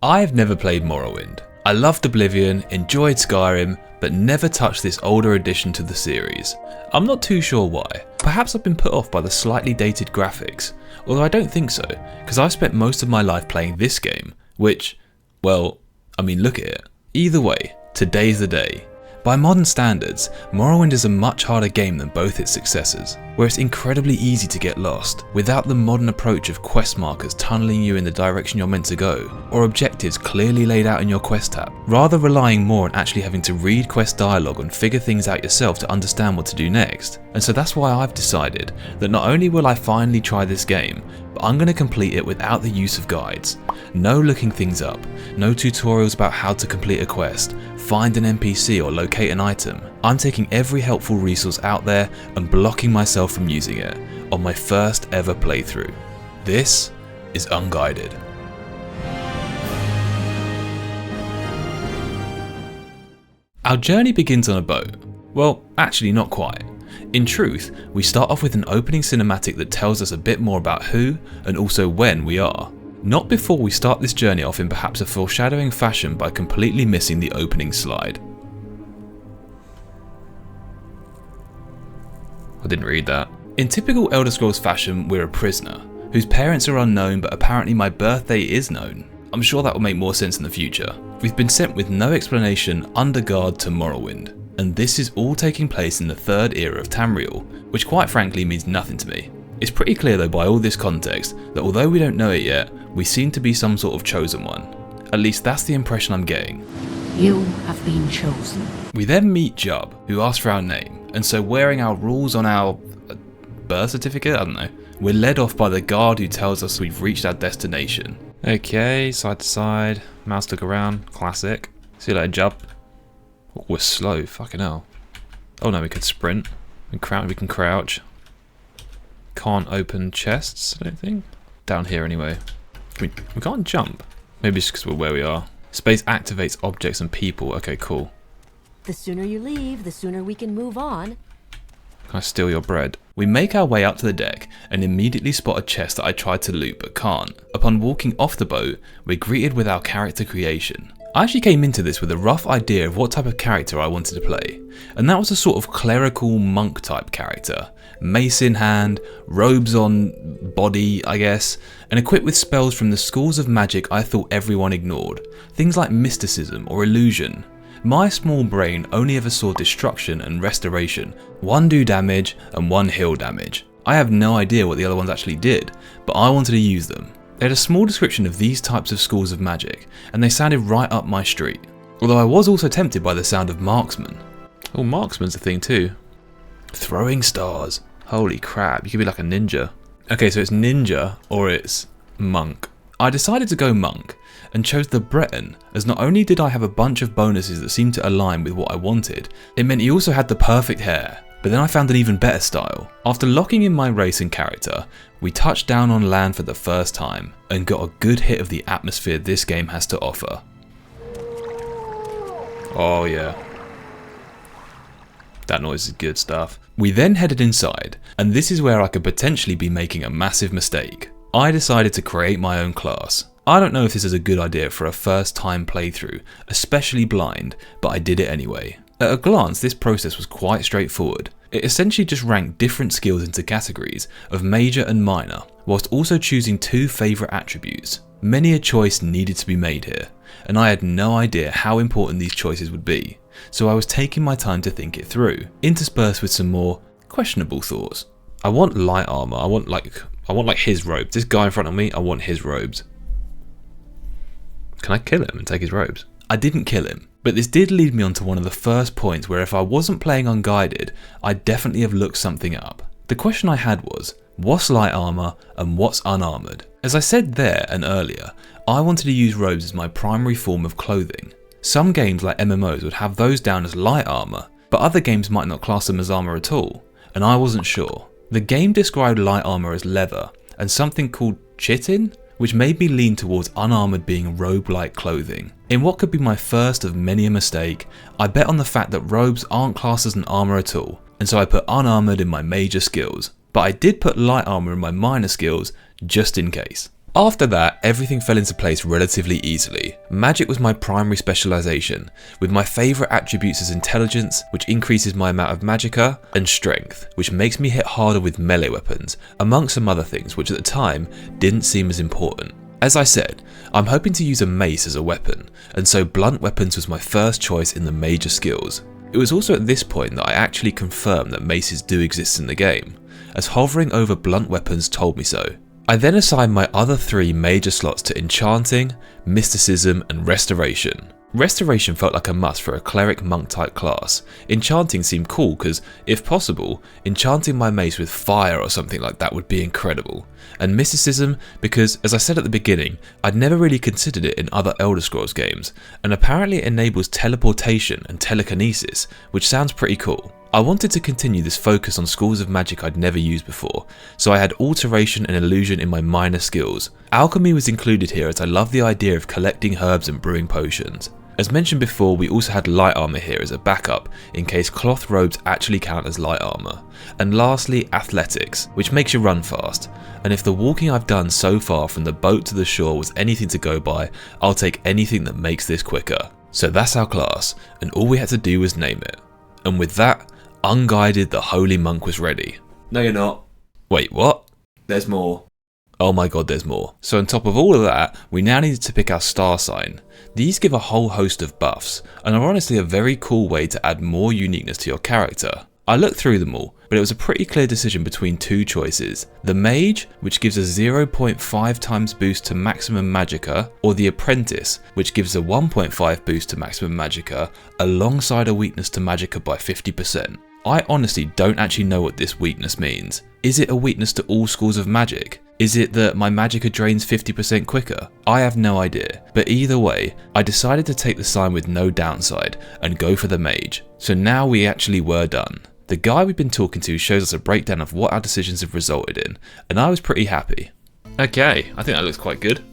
I've never played Morrowind. I loved Oblivion, enjoyed Skyrim, but never touched this older addition to the series. I'm not too sure why. Perhaps I've been put off by the slightly dated graphics, although I don't think so, because I've spent most of my life playing this game, which, well, I mean look at it. Either way, today's the day. By modern standards, Morrowind is a much harder game than both its successors, where it's incredibly easy to get lost, without the modern approach of quest markers tunneling you in the direction you're meant to go, or objectives clearly laid out in your quest tab, rather relying more on actually having to read quest dialogue and figure things out yourself to understand what to do next. And so that's why I've decided that not only will I finally try this game, but I'm going to complete it without the use of guides. No looking things up, no tutorials about how to complete a quest, find an NPC or locate an item. I'm taking every helpful resource out there and blocking myself from using it on my first ever playthrough. This is Unguided. Our journey begins on a boat. Well, actually not quite. In truth, we start off with an opening cinematic that tells us a bit more about who and also when we are. Not before we start this journey off in perhaps a foreshadowing fashion by completely missing the opening slide. I didn't read that. In typical Elder Scrolls fashion, we're a prisoner, whose parents are unknown but apparently my birthday is known. I'm sure that will make more sense in the future. We've been sent with no explanation under guard to Morrowind, and this is all taking place in the third era of Tamriel, which quite frankly means nothing to me. It's pretty clear though by all this context that although we don't know it yet, we seem to be some sort of chosen one. At least that's the impression I'm getting. You have been chosen. We then meet Jub, who asks for our name, and so wearing our rules on our birth certificate, I don't know, we're led off by the guard who tells us we've reached our destination. Okay, side to side, mouse look around, classic. See you later, Jub. Oh, we're slow, fucking hell. Oh no, we can sprint, we can crouch. Can't open chests, I don't think. Down here anyway. We can't jump. Maybe it's because we're where we are. Space activates objects and people. Okay, cool. The sooner you leave, the sooner we can move on. Can I steal your bread? We make our way up to the deck and immediately spot a chest that I tried to loot but can't. Upon walking off the boat, we're greeted with our character creation. I actually came into this with a rough idea of what type of character I wanted to play, and that was a sort of clerical monk type character. Mace in hand, robes on body, I guess, and equipped with spells from the schools of magic I thought everyone ignored. Things like mysticism or illusion. My small brain only ever saw destruction and restoration, one do damage and one heal damage. I have no idea what the other ones actually did, but I wanted to use them. They had a small description of these types of schools of magic, and they sounded right up my street. Although I was also tempted by the sound of marksman. Oh, marksman's a thing too. Throwing stars. Holy crap, you could be like a ninja. Okay, so it's ninja or it's monk. I decided to go monk and chose the Breton, as not only did I have a bunch of bonuses that seemed to align with what I wanted, it meant he also had the perfect hair. But then I found an even better style. After locking in my race and character, we touched down on land for the first time and got a good hit of the atmosphere this game has to offer. Oh yeah. That noise is good stuff. We then headed inside, and this is where I could potentially be making a massive mistake. I decided to create my own class. I don't know if this is a good idea for a first time playthrough, especially blind, but I did it anyway. At a glance, this process was quite straightforward. It essentially just ranked different skills into categories of major and minor, whilst also choosing two favourite attributes. Many a choice needed to be made here, and I had no idea how important these choices would be, so I was taking my time to think it through, interspersed with some more questionable thoughts. I want light armour, I want like his robes. This guy in front of me, I want his robes. Can I kill him and take his robes? I didn't kill him, but this did lead me on to one of the first points where if I wasn't playing unguided, I'd definitely have looked something up. The question I had was, what's light armour and what's unarmoured? As I said there and earlier, I wanted to use robes as my primary form of clothing. Some games like MMOs would have those down as light armour, but other games might not class them as armour at all, and I wasn't sure. The game described light armour as leather, and something called chitin, which made me lean towards unarmoured being robe-like clothing. In what could be my first of many a mistake, I bet on the fact that robes aren't classed as an armour at all, and so I put unarmoured in my major skills, but I did put light armour in my minor skills just in case. After that, everything fell into place relatively easily. Magic was my primary specialisation, with my favourite attributes as intelligence, which increases my amount of magicka, and strength, which makes me hit harder with melee weapons, amongst some other things which at the time didn't seem as important. As I said, I'm hoping to use a mace as a weapon, and so blunt weapons was my first choice in the major skills. It was also at this point that I actually confirmed that maces do exist in the game, as hovering over blunt weapons told me so. I then assigned my other 3 major slots to Enchanting, Mysticism and Restoration. Restoration felt like a must for a cleric monk type class. Enchanting seemed cool because, if possible, enchanting my mace with fire or something like that would be incredible. And Mysticism because, as I said at the beginning, I'd never really considered it in other Elder Scrolls games, and apparently it enables teleportation and telekinesis, which sounds pretty cool. I wanted to continue this focus on schools of magic I'd never used before, so I had alteration and illusion in my minor skills. Alchemy was included here as I love the idea of collecting herbs and brewing potions. As mentioned before, we also had light armor here as a backup in case cloth robes actually count as light armor. And lastly, athletics, which makes you run fast. And if the walking I've done so far from the boat to the shore was anything to go by, I'll take anything that makes this quicker. So that's our class, and all we had to do was name it. And with that, Unguided the Holy Monk was ready. No you're not. Wait, what? There's more. Oh my god, there's more. So on top of all of that, we now needed to pick our star sign. These give a whole host of buffs, and are honestly a very cool way to add more uniqueness to your character. I looked through them all, but it was a pretty clear decision between 2 choices. The Mage, which gives a 0.5 times boost to maximum magicka, or the Apprentice, which gives a 1.5 boost to maximum magicka, alongside a weakness to magicka by 50%. I honestly don't actually know what this weakness means. Is it a weakness to all schools of magic? Is it that my magicka drains 50% quicker? I have no idea, but either way, I decided to take the sign with no downside and go for the Mage. So now we actually were done. The guy we've been talking to shows us a breakdown of what our decisions have resulted in, and I was pretty happy. Okay, I think that looks quite good.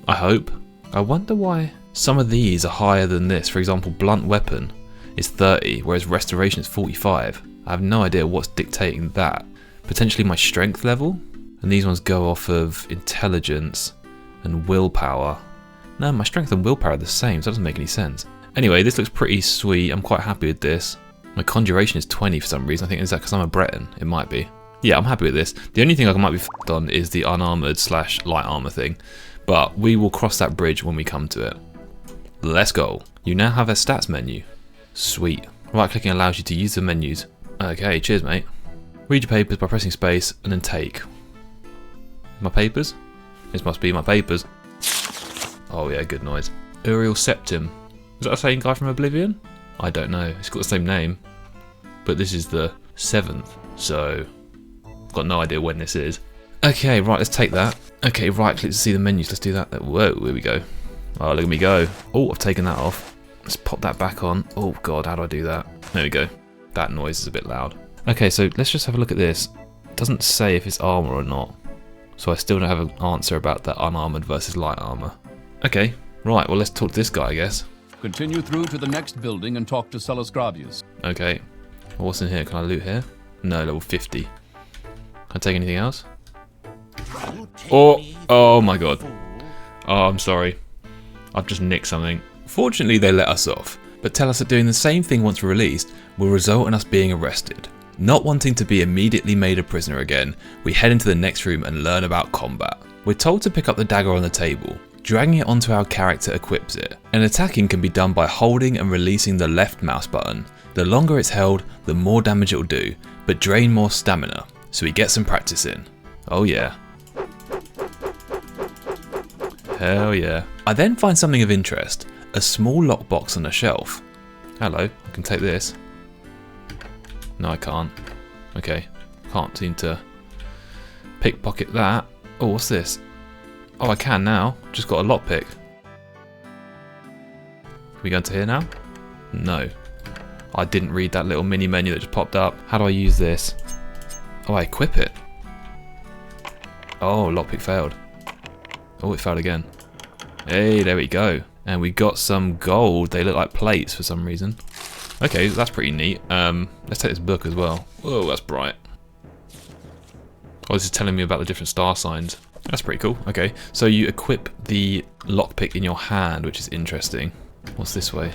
I hope. I wonder why some of these are higher than this. For example, blunt weapon is 30, whereas restoration is 45. I have no idea what's dictating that. Potentially my strength level? And these ones go off of intelligence and willpower. No, my strength and willpower are the same, so that doesn't make any sense. Anyway, this looks pretty sweet. I'm quite happy with this. My conjuration is 20 for some reason. I think is that because I'm a Breton? It might be. Yeah, I'm happy with this. The only thing I might be f***ed on is the unarmoured / light armour thing. But we will cross that bridge when we come to it. Let's go. You now have a stats menu. Sweet. Right clicking allows you to use the menus. Okay, cheers mate. Read your papers by pressing space and then take. My papers? This must be my papers. Oh yeah, good noise. Uriel Septim. Is that the same guy from Oblivion? I don't know. It's got the same name. But this is the 7th, so I've got no idea when this is. Okay, right, let's take that. Okay, right click to see the menus. Let's do that. Whoa, here we go. Oh, look at me go. Oh, I've taken that off. Let's pop that back on. Oh god, how do I do that? There we go. That noise is a bit loud. Okay, so let's just have a look at this. It doesn't say if it's armor or not. So I still don't have an answer about that unarmored versus light armor. Okay, right, well let's talk to this guy, I guess. Continue through to the next building and talk to Celes Gravius. Okay, well, what's in here? Can I loot here? No, level 50. Can I take anything else? Oh my god. Oh, I'm sorry. I've just nicked something. Fortunately, they let us off, but tell us that doing the same thing once released will result in us being arrested. Not wanting to be immediately made a prisoner again, we head into the next room and learn about combat. We're told to pick up the dagger on the table. Dragging it onto our character equips it, and attacking can be done by holding and releasing the left mouse button. The longer it's held, the more damage it will do, but drain more stamina, so we get some practice in. Oh yeah. Hell yeah. I then find something of interest, a small lockbox on a shelf. Hello, I can take this. No, I can't. Okay, can't seem to pickpocket that. Oh, what's this? Oh, I can now. Just got a lockpick. Can we go into here now? No. I didn't read that little mini menu that just popped up. How do I use this? Oh, I equip it. Oh, lockpick failed. Oh, it failed again. Hey, there we go. And we got some gold. They look like plates for some reason. Okay, that's pretty neat. Let's take this book as well. Whoa, that's bright. Oh, this is telling me about the different star signs. That's pretty cool. Okay, so you equip the lockpick in your hand, which is interesting. What's this way?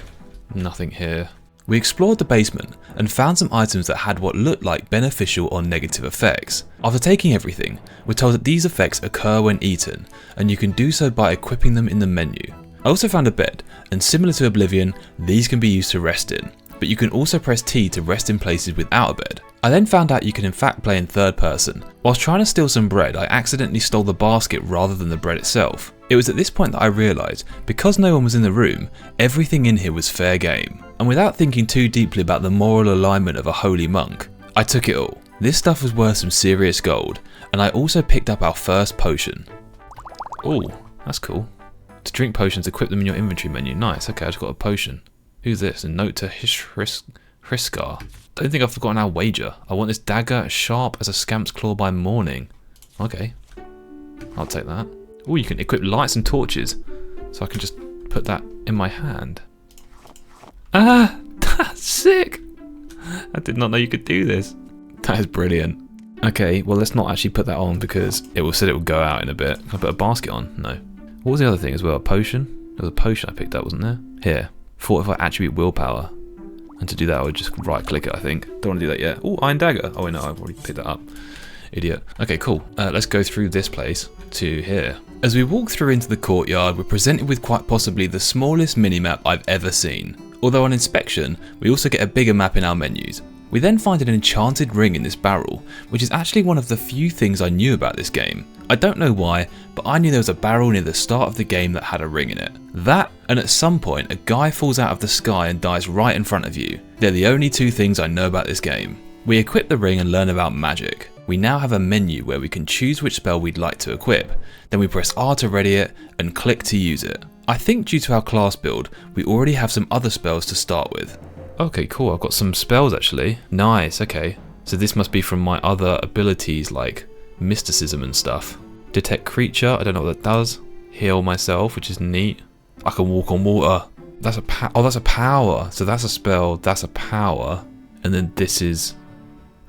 Nothing here. We explored the basement and found some items that had what looked like beneficial or negative effects. After taking everything, we're told that these effects occur when eaten, and you can do so by equipping them in the menu. I also found a bed, and similar to Oblivion, these can be used to rest in, but you can also press T to rest in places without a bed. I then found out you can in fact play in third person. Whilst trying to steal some bread, I accidentally stole the basket rather than the bread itself. It was at this point that I realised, because no one was in the room, everything in here was fair game. And without thinking too deeply about the moral alignment of a holy monk, I took it all. This stuff was worth some serious gold, and I also picked up our first potion. Oh, that's cool. To drink potions, equip them in your inventory menu. Nice, okay, I just got a potion. Who's this? A note to Hriskar. Don't think I've forgotten our wager. I want this dagger as sharp as a scamp's claw by morning. Okay, I'll take that. Oh, you can equip lights and torches, so I can just put that in my hand. Ah, that's sick! I did not know you could do this. That is brilliant. Okay, well let's not actually put that on because it said it would go out in a bit. Can I put a basket on? No. What was the other thing as well? A potion? There was a potion I picked up, wasn't there? Here. Fortify attribute willpower. And to do that I would just right click it, I think. Don't want to do that yet. Oh, iron dagger. Oh wait, no, I've already picked that up. Idiot. Okay, cool. Let's go through this place to here. As we walk through into the courtyard, we're presented with quite possibly the smallest minimap I've ever seen. Although on inspection, we also get a bigger map in our menus. We then find an enchanted ring in this barrel, which is actually one of the few things I knew about this game. I don't know why, but I knew there was a barrel near the start of the game that had a ring in it. That, and at some point a guy falls out of the sky and dies right in front of you. They're the only two things I know about this game. We equip the ring and learn about magic. We now have a menu where we can choose which spell we'd like to equip. Then we press R to ready it and click to use it. I think due to our class build, we already have some other spells to start with. Okay, cool, I've got some spells actually. Nice, okay. So this must be from my other abilities like mysticism and stuff. Detect creature, I don't know what that does. Heal myself, which is neat. I can walk on water. That's a that's a power. So that's a spell, that's a power. And then this is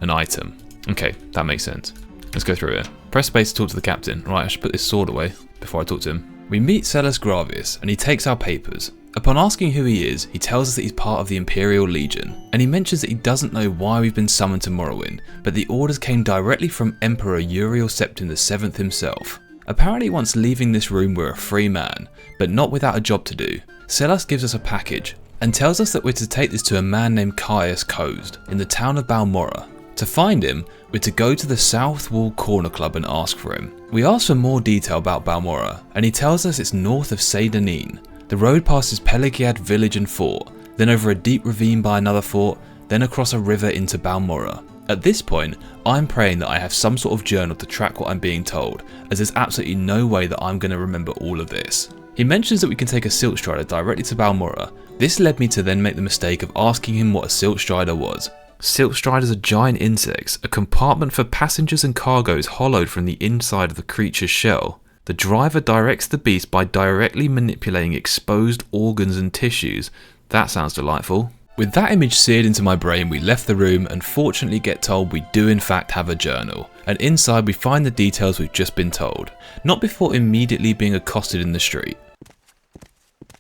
an item. Okay, that makes sense. Let's go through it. Press space to talk to the captain. Right, I should put this sword away before I talk to him. We meet Sellus Gravius and he takes our papers. Upon asking who he is, he tells us that he's part of the Imperial Legion, and he mentions that he doesn't know why we've been summoned to Morrowind, but the orders came directly from Emperor Uriel Septim VII himself. Apparently once leaving this room we're a free man, but not without a job to do. Sellus gives us a package, and tells us that we're to take this to a man named Caius Kozd, in the town of Balmorra. To find him, we're to go to the South Wall Corner Club and ask for him. We ask for more detail about Balmorra, and he tells us it's north of Seydanin. The road passes Pelagiad village and fort, then over a deep ravine by another fort, then across a river into Balmorra. At this point, I'm praying that I have some sort of journal to track what I'm being told, as there's absolutely no way that I'm going to remember all of this. He mentions that we can take a Silt Strider directly to Balmorra. This led me to then make the mistake of asking him what a Silt Strider was. Silt Striders are giant insects, a compartment for passengers and cargoes hollowed from the inside of the creature's shell. The driver directs the beast by directly manipulating exposed organs and tissues. That sounds delightful. With that image seared into my brain, we left the room and fortunately get told we do in fact have a journal. And inside we find the details we've just been told. Not before immediately being accosted in the street.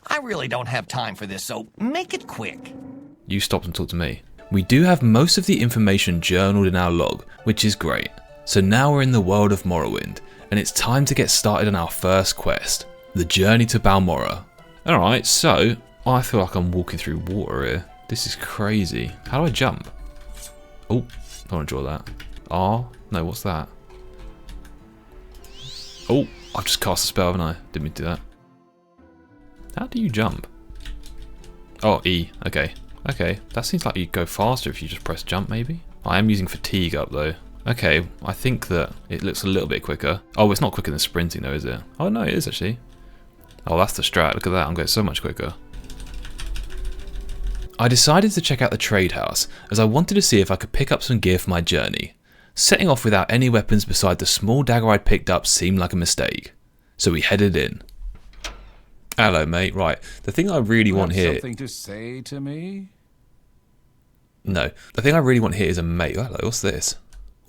I really don't have time for this, so make it quick. You stopped and talked to me. We do have most of the information journaled in our log, which is great. So now we're in the world of Morrowind, and it's time to get started on our first quest, the journey to Balmorra. Alright, so I feel like I'm walking through water here. This is crazy. How do I jump? Oh, I want to draw that. R? No, what's that? Oh, I've just cast a spell, haven't I? Didn't mean to do that. How do you jump? Oh, E. Okay. Okay, that seems like you'd go faster if you just press jump, maybe? I am using fatigue up, though. Okay, I think that it looks a little bit quicker. Oh, it's not quicker than sprinting, though, is it? Oh, no, it is, actually. Oh, that's the strat. Look at that. I'm going so much quicker. I decided to check out the trade house, as I wanted to see if I could pick up some gear for my journey. Setting off without any weapons beside the small dagger I'd picked up seemed like a mistake. So we headed in. Hello, mate. Right, the thing I really want here... Something to say to me? No, the thing I really want here is a mate. Hello, what's this?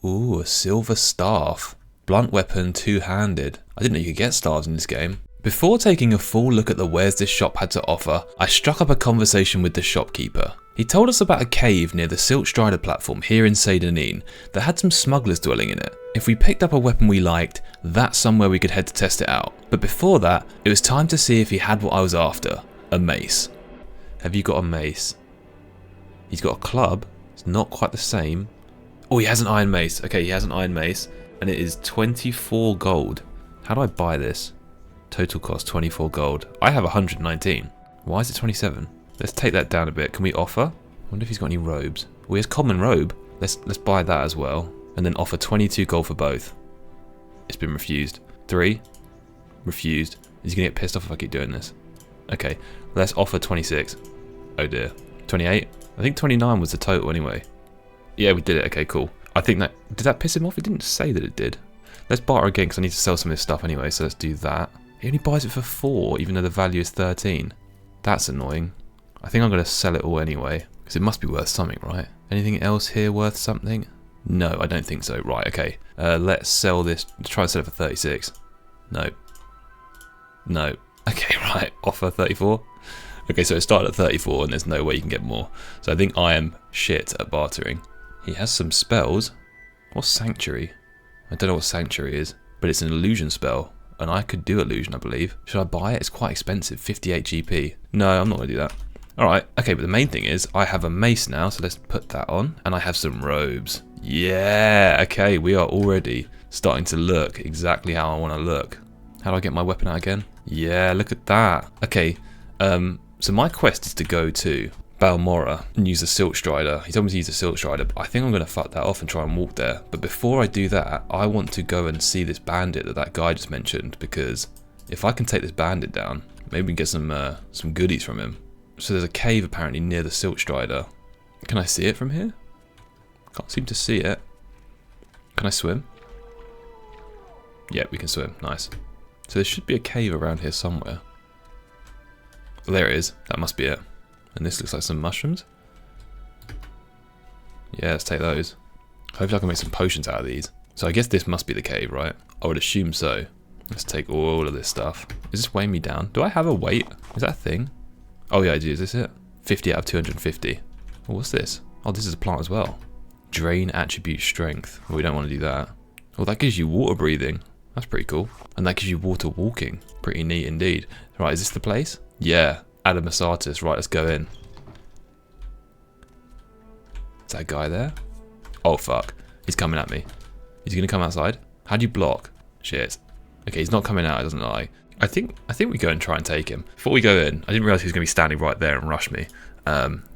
Ooh, a silver staff. Blunt weapon, two-handed. I didn't know you could get stars in this game. Before taking a full look at the wares this shop had to offer, I struck up a conversation with the shopkeeper. He told us about a cave near the Silt Strider platform here in Seydonin that had some smugglers dwelling in it. If we picked up a weapon we liked, that's somewhere we could head to test it out. But before that, it was time to see if he had what I was after, a mace. Have you got a mace? He's got a club, it's not quite the same. Oh, he has an iron mace. Okay, he has an iron mace, and it is 24 gold. How do I buy this? Total cost 24 gold. I have 119. Why is it 27? Let's take that down a bit. Can we offer? I wonder if he's got any robes. Oh, he has common robe. Let's buy that as well. And then offer 22 gold for both. It's been refused. 3. Refused. Is he going to get pissed off if I keep doing this? Okay, let's offer 26. Oh dear. 28? I think 29 was the total anyway. Yeah, we did it. Okay, cool. I think that... Did that piss him off? It didn't say that it did. Let's barter again because I need to sell some of this stuff anyway, so let's do that. He only buys it for 4, even though the value is 13. That's annoying. I think I'm going to sell it all anyway, because it must be worth something, right? Anything else here worth something? No, I don't think so. Right, okay. Let's sell this. Let's try and sell it for 36. No. No. Okay, right. Offer 34. Okay, so it started at 34 and there's no way you can get more. So I think I am shit at bartering. He has some spells. What's Sanctuary? I don't know what Sanctuary is, but it's an illusion spell. And I could do illusion, I believe. Should I buy it? It's quite expensive, 58 GP. No, I'm not going to do that. Alright, okay, but the main thing is I have a mace now, so let's put that on. And I have some robes. Yeah, okay, we are already starting to look exactly how I want to look. How do I get my weapon out again? Yeah, look at that. Okay, so my quest is to go to Balmora and use the Silt Strider. He told me to use the Silt Strider, but I think I'm going to fuck that off and try and walk there. But before I do that, I want to go and see this bandit that guy just mentioned, because if I can take this bandit down, maybe we can get some goodies from him. So there's a cave apparently near the Silt Strider. Can I see it from here? Can't seem to see it. Can I swim? Yeah, we can swim. Nice. So there should be a cave around here somewhere. Well, there it is. That must be it. And this looks like some mushrooms. Yeah, let's take those. Hopefully I can make some potions out of these. So I guess this must be the cave, right? I would assume so. Let's take all of this stuff. Is this weighing me down? Do I have a weight? Is that a thing? Oh yeah, I do. Is this it? 50 out of 250. Oh, what's this? Oh, this is a plant as well. Drain attribute strength. Well, we don't want to do that. Oh, that gives you water breathing. That's pretty cool. And that gives you water walking. Pretty neat indeed. Right, is this the place? Yeah. Adamasartus. Right, let's go in. Is that guy there? Oh, fuck. He's coming at me. Is he going to come outside? How do you block? Shit. Okay, he's not coming out, it doesn't lie. I think we go and try and take him. Before we go in, I didn't realise he was going to be standing right there and rush me.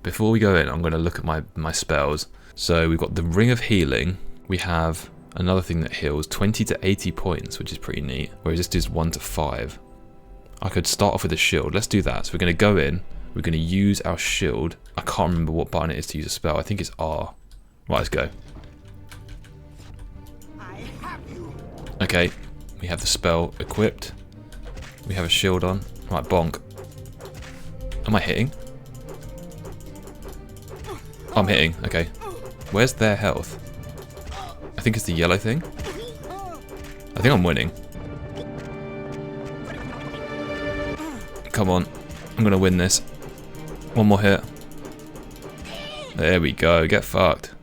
Before we go in, I'm going to look at my spells. So we've got the Ring of Healing. We have another thing that heals 20 to 80 points, which is pretty neat. Whereas this does 1 to 5. I could start off with a shield. Let's do that. So we're going to go in. We're going to use our shield. I can't remember what button it is to use a spell. I think it's R. Right, let's go. Okay, we have the spell equipped. We have a shield on. Right, bonk. Am I hitting? Oh, I'm hitting. Okay. Where's their health? I think it's the yellow thing. I think I'm winning. Come on. I'm going to win this. One more hit. There we go. Get fucked.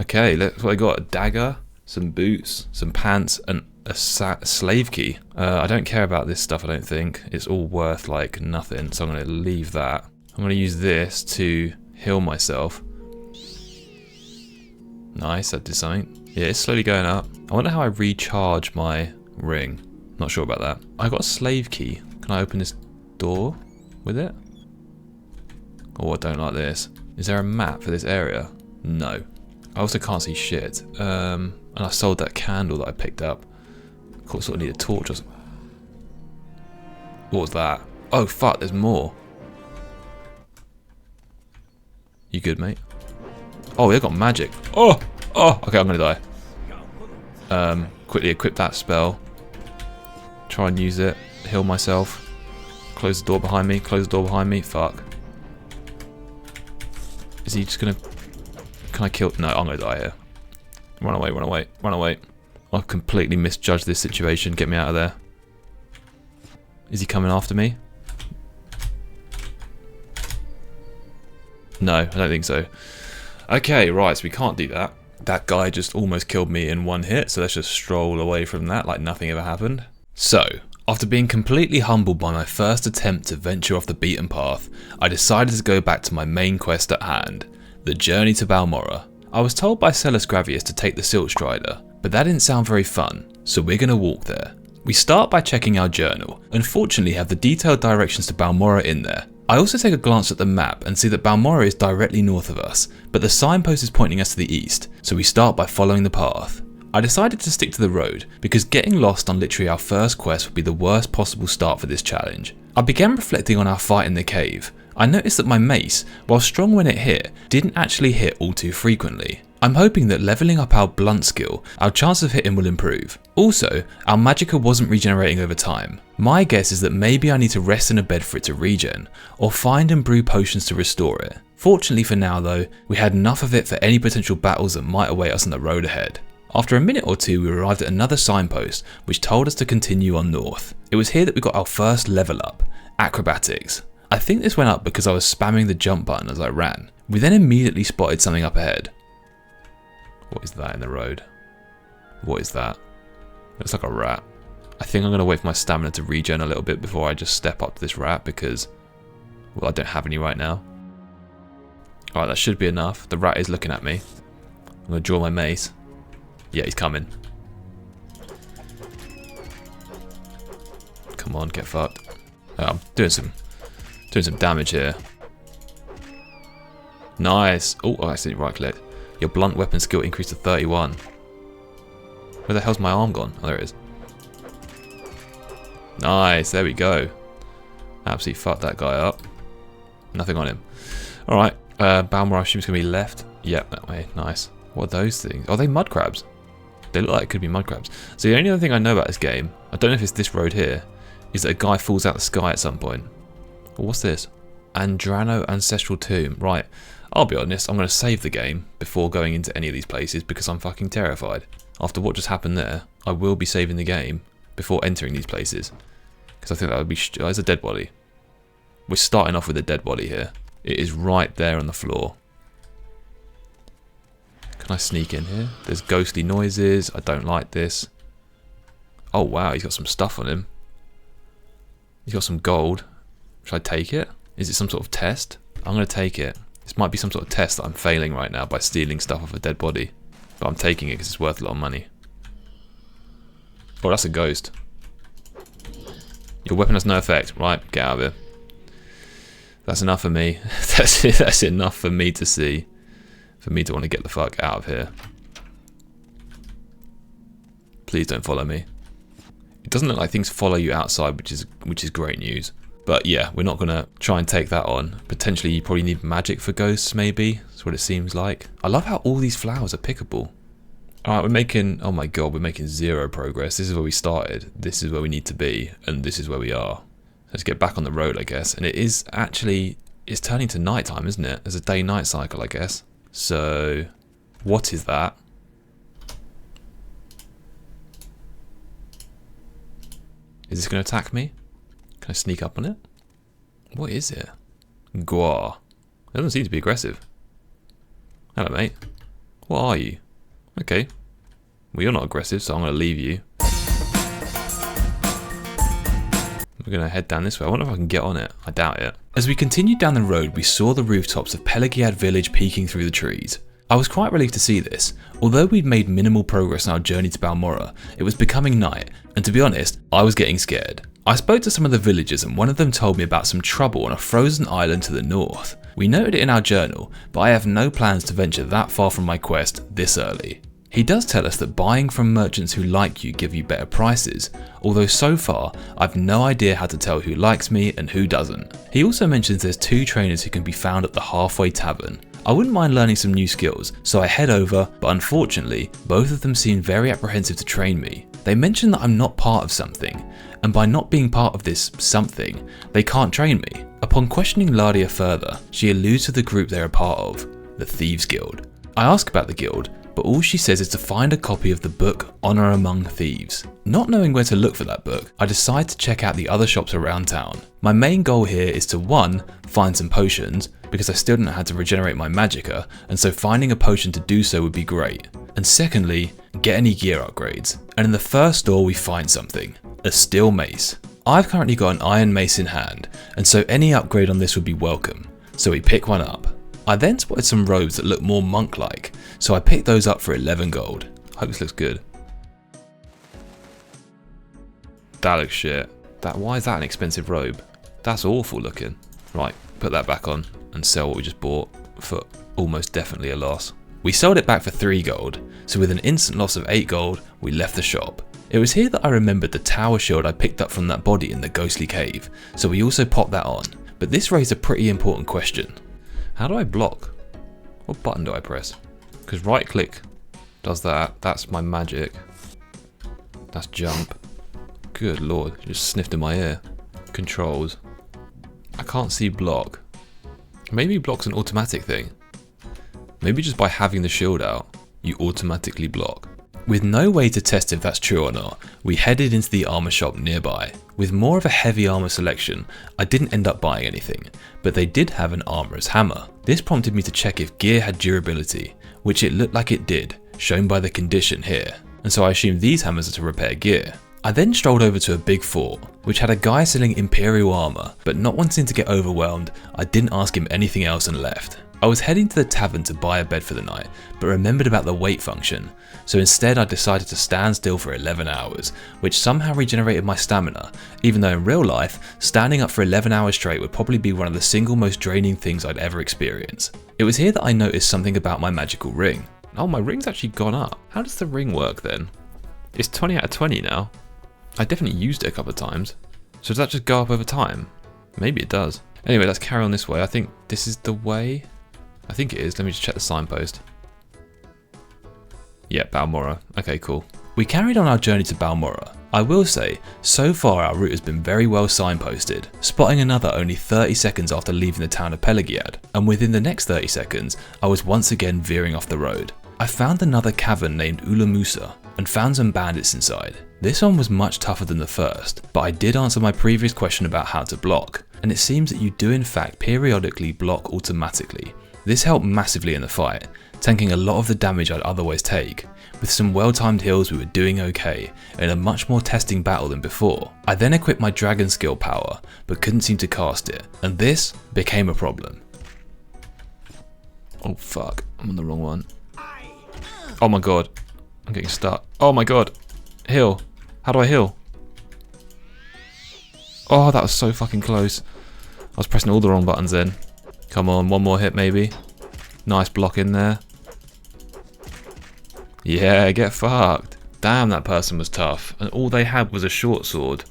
Okay, that's what I got. A dagger, some boots, some pants, and a slave key. I don't care about this stuff, I don't think. It's all worth, like, nothing, so I'm going to leave that. I'm going to use this to heal myself. Nice, that did something. Yeah, it's slowly going up. I wonder how I recharge my ring. Not sure about that. I got a slave key. Can I open this door with it? Oh, I don't like this. Is there a map for this area? No. I also can't see shit. And I sold that candle that I picked up. Of course, I need a torch or something. What was that? Oh, fuck, there's more. You good, mate? Oh, they've got magic. Oh! Oh! Okay, I'm gonna die. Quickly equip that spell. Try and use it. Heal myself. Close the door behind me. Close the door behind me. Fuck. Is he just gonna... Can I kill... No, I'm gonna die here. Run away, run away, run away. I've completely misjudged this situation. Get me out of there. Is he coming after me? No, I don't think so. Okay, right, so we can't do that. That guy just almost killed me in one hit, so let's just stroll away from that like nothing ever happened. So, after being completely humbled by my first attempt to venture off the beaten path, I decided to go back to my main quest at hand, the journey to Balmorra. I was told by Celes Gravius to take the Silt Strider, but that didn't sound very fun, so we're going to walk there. We start by checking our journal, and fortunately have the detailed directions to Balmorra in there. I also take a glance at the map and see that Balmorra is directly north of us, but the signpost is pointing us to the east, so we start by following the path. I decided to stick to the road, because getting lost on literally our first quest would be the worst possible start for this challenge. I began reflecting on our fight in the cave. I noticed that my mace, while strong when it hit, didn't actually hit all too frequently. I'm hoping that leveling up our blunt skill, our chance of hitting will improve. Also, our magicka wasn't regenerating over time. My guess is that maybe I need to rest in a bed for it to regen, or find and brew potions to restore it. Fortunately for now though, we had enough of it for any potential battles that might await us on the road ahead. After a minute or two, we arrived at another signpost, which told us to continue on north. It was here that we got our first level up, acrobatics. I think this went up because I was spamming the jump button as I ran. We then immediately spotted something up ahead. What is that in the road? What is that? Looks like a rat. I think I'm going to wait for my stamina to regen a little bit before I just step up to this rat because, well, I don't have any right now. Alright, that should be enough. The rat is looking at me. I'm going to draw my mace. Yeah, he's coming. Come on, get fucked. Oh, I'm doing some damage here. Nice. Oh, I accidentally right clicked. Your blunt weapon skill increased to 31. Where the hell's my arm gone? Oh, there it is. Nice, there we go. Absolutely fucked that guy up. Nothing on him. Alright, Balmorra I assume is going to be left. Yep, that way. Nice. What are those things? Are they mud crabs? They look like it could be mud crabs. So the only other thing I know about this game, I don't know if it's this road here, is that a guy falls out the sky at some point. Well, what's this? Andrano Ancestral Tomb. Right. I'll be honest, I'm going to save the game before going into any of these places because I'm fucking terrified. After what just happened there, I will be saving the game before entering these places. Because I think that would be... there's a dead body. We're starting off with a dead body here. It is right there on the floor. Can I sneak in here? There's ghostly noises. I don't like this. Oh wow, he's got some stuff on him. He's got some gold. Should I take it? Is it some sort of test? I'm going to take it. This might be some sort of test that I'm failing right now by stealing stuff off a dead body. But I'm taking it because it's worth a lot of money. Oh, that's a ghost. Your weapon has no effect. Right, get out of here. That's enough for me. That's enough for me to see. For me to want to get the fuck out of here. Please don't follow me. It doesn't look like things follow you outside, which is great news. But yeah, we're not going to try and take that on. Potentially you probably need magic for ghosts, maybe. That's what it seems like. I love how all these flowers are pickable. Alright, we're making... oh my god, we're making zero progress. This is where we started. This is where we need to be. And this is where we are. Let's get back on the road, I guess. And it is actually... it's turning to nighttime, isn't it? There's a day-night cycle, I guess. So... what is that? Is this going to attack me? Can I sneak up on it? What is it? Gua. It doesn't seem to be aggressive. Hello, mate. What are you? Okay. Well, you're not aggressive, so I'm going to leave you. We're going to head down this way. I wonder if I can get on it. I doubt it. As we continued down the road, we saw the rooftops of Pelagiad village peeking through the trees. I was quite relieved to see this. Although we'd made minimal progress on our journey to Balmorra, it was becoming night, and to be honest, I was getting scared. I spoke to some of the villagers and one of them told me about some trouble on a frozen island to the north. We noted it in our journal, but I have no plans to venture that far from my quest this early. He does tell us that buying from merchants who like you give you better prices, although so far I've no idea how to tell who likes me and who doesn't. He also mentions there's 2 trainers who can be found at the Halfway Tavern. I wouldn't mind learning some new skills, so I head over, but unfortunately, both of them seem very apprehensive to train me. They mention that I'm not part of something, and by not being part of this something, they can't train me. Upon questioning Ladia further, she alludes to the group they're a part of, the Thieves Guild. I ask about the guild, but all she says is to find a copy of the book Honor Among Thieves. Not knowing where to look for that book, I decide to check out the other shops around town. My main goal here is to 1. Find some potions, because I still don't know how to regenerate my magicka, and so finding a potion to do so would be great. And secondly, get any gear upgrades. And in the first store we find something, a steel mace. I've currently got an iron mace in hand, and so any upgrade on this would be welcome, so we pick one up. I then spotted some robes that look more monk-like, so I picked those up for 11 gold. Hope this looks good. That looks shit. Why is that an expensive robe? That's awful looking. Right, put that back on and sell what we just bought for almost definitely a loss. We sold it back for 3 gold, so with an instant loss of 8 gold, we left the shop. It was here that I remembered the tower shield I picked up from that body in the ghostly cave, so we also popped that on. But this raised a pretty important question. How do I block? What button do I press? Because right click does that, that's my magic. That's jump. Good lord, you just sniffed in my ear. Controls. I can't see block. Maybe block's an automatic thing. Maybe just by having the shield out, you automatically block. With no way to test if that's true or not, we headed into the armor shop nearby. With more of a heavy armor selection, I didn't end up buying anything, but they did have an armorer's hammer. This prompted me to check if gear had durability, which it looked like it did, shown by the condition here, and so I assumed these hammers are to repair gear. I then strolled over to a big fort, which had a guy selling imperial armor, but not wanting to get overwhelmed, I didn't ask him anything else and left. I was heading to the tavern to buy a bed for the night, but remembered about the wait function, so instead I decided to stand still for 11 hours, which somehow regenerated my stamina, even though in real life, standing up for 11 hours straight would probably be one of the single most draining things I'd ever experience. It was here that I noticed something about my magical ring. Oh, my ring's actually gone up. How does the ring work then? It's 20 out of 20 now. I definitely used it a couple of times. So does that just go up over time? Maybe it does. Anyway, let's carry on this way. I think this is the way. I think it is. Let me just check the signpost. Yeah, Balmorra. Okay, cool. We carried on our journey to Balmorra. I will say, so far our route has been very well signposted, spotting another only 30 seconds after leaving the town of Pelagiad, and within the next 30 seconds, I was once again veering off the road. I found another cavern named Ulamusa, and found some bandits inside. This one was much tougher than the first, but I did answer my previous question about how to block, and it seems that you do in fact periodically block automatically. This helped massively in the fight, tanking a lot of the damage I'd otherwise take. With some well-timed heals we were doing okay, in a much more testing battle than before. I then equipped my dragon skill power, but couldn't seem to cast it, and this became a problem. Oh fuck, I'm on the wrong one. Oh my god, I'm getting stuck. Oh my god, heal. How do I heal? Oh, that was so fucking close. I was pressing all the wrong buttons then. Come on, one more hit maybe. Nice block in there. Yeah, get fucked. Damn, that person was tough. And all they had was a short sword.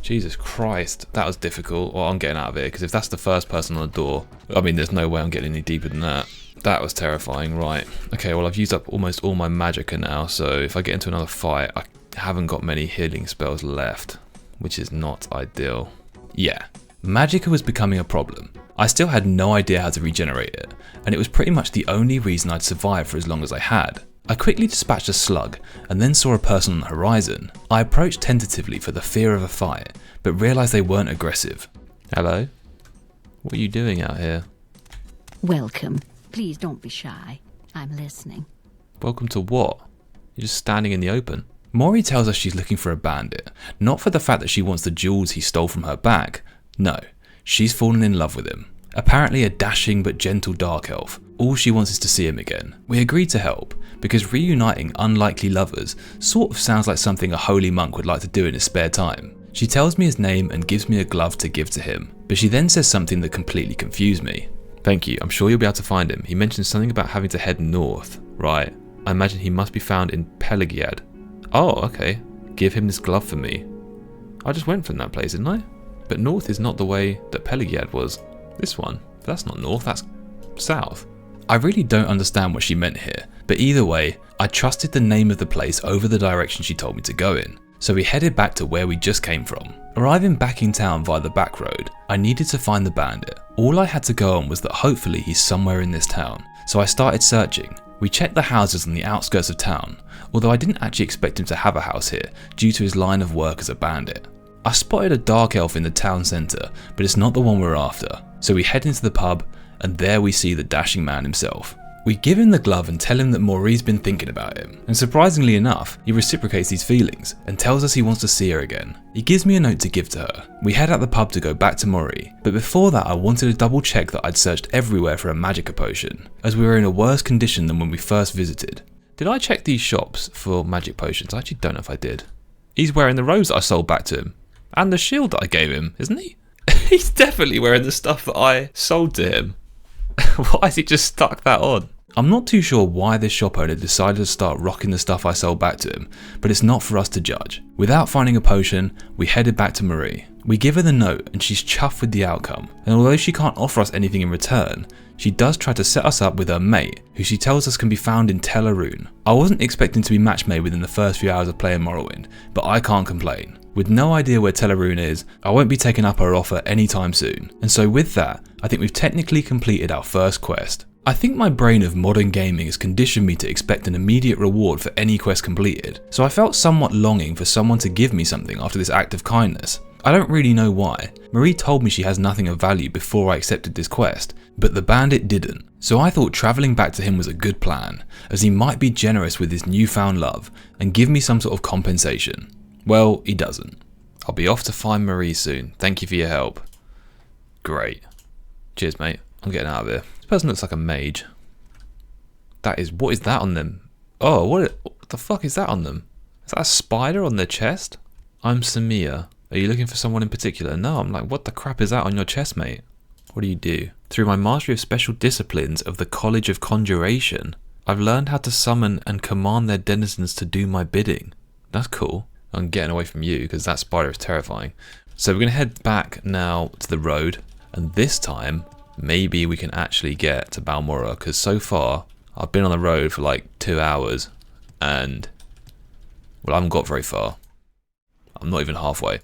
Jesus Christ, that was difficult. Well, I'm getting out of here, because if that's the first person on the door, I mean, there's no way I'm getting any deeper than that. That was terrifying, right. Okay, well, I've used up almost all my magicka now, so if I get into another fight, I haven't got many healing spells left, which is not ideal. Yeah, magicka was becoming a problem. I still had no idea how to regenerate it, and it was pretty much the only reason I'd survived for as long as I had. I quickly dispatched a slug, and then saw a person on the horizon. I approached tentatively for the fear of a fight, but realised they weren't aggressive. Hello? What are you doing out here? Welcome. Please don't be shy. I'm listening. Welcome to what? You're just standing in the open. Mori tells us she's looking for a bandit, not for the fact that she wants the jewels he stole from her bag. No, she's fallen in love with him. Apparently a dashing but gentle dark elf. All she wants is to see him again. We agreed to help, because reuniting unlikely lovers sort of sounds like something a holy monk would like to do in his spare time. She tells me his name and gives me a glove to give to him, but she then says something that completely confused me. Thank you, I'm sure you'll be able to find him. He mentioned something about having to head north. Right, I imagine he must be found in Pelagiad. Oh, okay. Give him this glove for me. I just went from that place, didn't I? But north is not the way that Pelagiad was. This one. But that's not north, that's south. I really don't understand what she meant here, but either way, I trusted the name of the place over the direction she told me to go in. So we headed back to where we just came from. Arriving back in town via the back road, I needed to find the bandit. All I had to go on was that hopefully he's somewhere in this town. So I started searching. We checked the houses on the outskirts of town, although I didn't actually expect him to have a house here due to his line of work as a bandit. I spotted a dark elf in the town centre, but it's not the one we're after. So we head into the pub, and there we see the dashing man himself. We give him the glove and tell him that Maurie's been thinking about him, and surprisingly enough, he reciprocates these feelings and tells us he wants to see her again. He gives me a note to give to her. We head out the pub to go back to Maurie, but before that I wanted to double check that I'd searched everywhere for a magicka potion, as we were in a worse condition than when we first visited. Did I check these shops for magic potions? I actually don't know if I did. He's wearing the robes that I sold back to him, and the shield that I gave him, isn't he? He's definitely wearing the stuff that I sold to him. Why has he just stuck that on? I'm not too sure why this shop owner decided to start rocking the stuff I sold back to him, but it's not for us to judge. Without finding a potion, we headed back to Marie. We give her the note and she's chuffed with the outcome, and although she can't offer us anything in return, she does try to set us up with her mate, who she tells us can be found in Telarune. I wasn't expecting to be match made within the first few hours of playing Morrowind, but I can't complain. With no idea where Telarune is, I won't be taking up her offer anytime soon, and so with that, I think we've technically completed our first quest. I think my brain of modern gaming has conditioned me to expect an immediate reward for any quest completed, so I felt somewhat longing for someone to give me something after this act of kindness. I don't really know why. Marie told me she has nothing of value before I accepted this quest, but the bandit didn't, so I thought travelling back to him was a good plan, as he might be generous with his newfound love and give me some sort of compensation. Well, he doesn't. I'll be off to find Marie soon. Thank you for your help. Great. Cheers, mate. I'm getting out of here. This person looks like a mage. What is that on them? Oh, what the fuck is that on them? Is that a spider on their chest? I'm Samir. Are you looking for someone in particular? No, I'm like, what the crap is that on your chest, mate? What do you do? Through my mastery of special disciplines of the College of Conjuration, I've learned how to summon and command their denizens to do my bidding. That's cool. I'm getting away from you because that spider is terrifying. So we're going to head back now to the road, and this time maybe we can actually get to Balmorra, because so far I've been on the road for like 2 hours and, well, I haven't got very far. I'm not even halfway.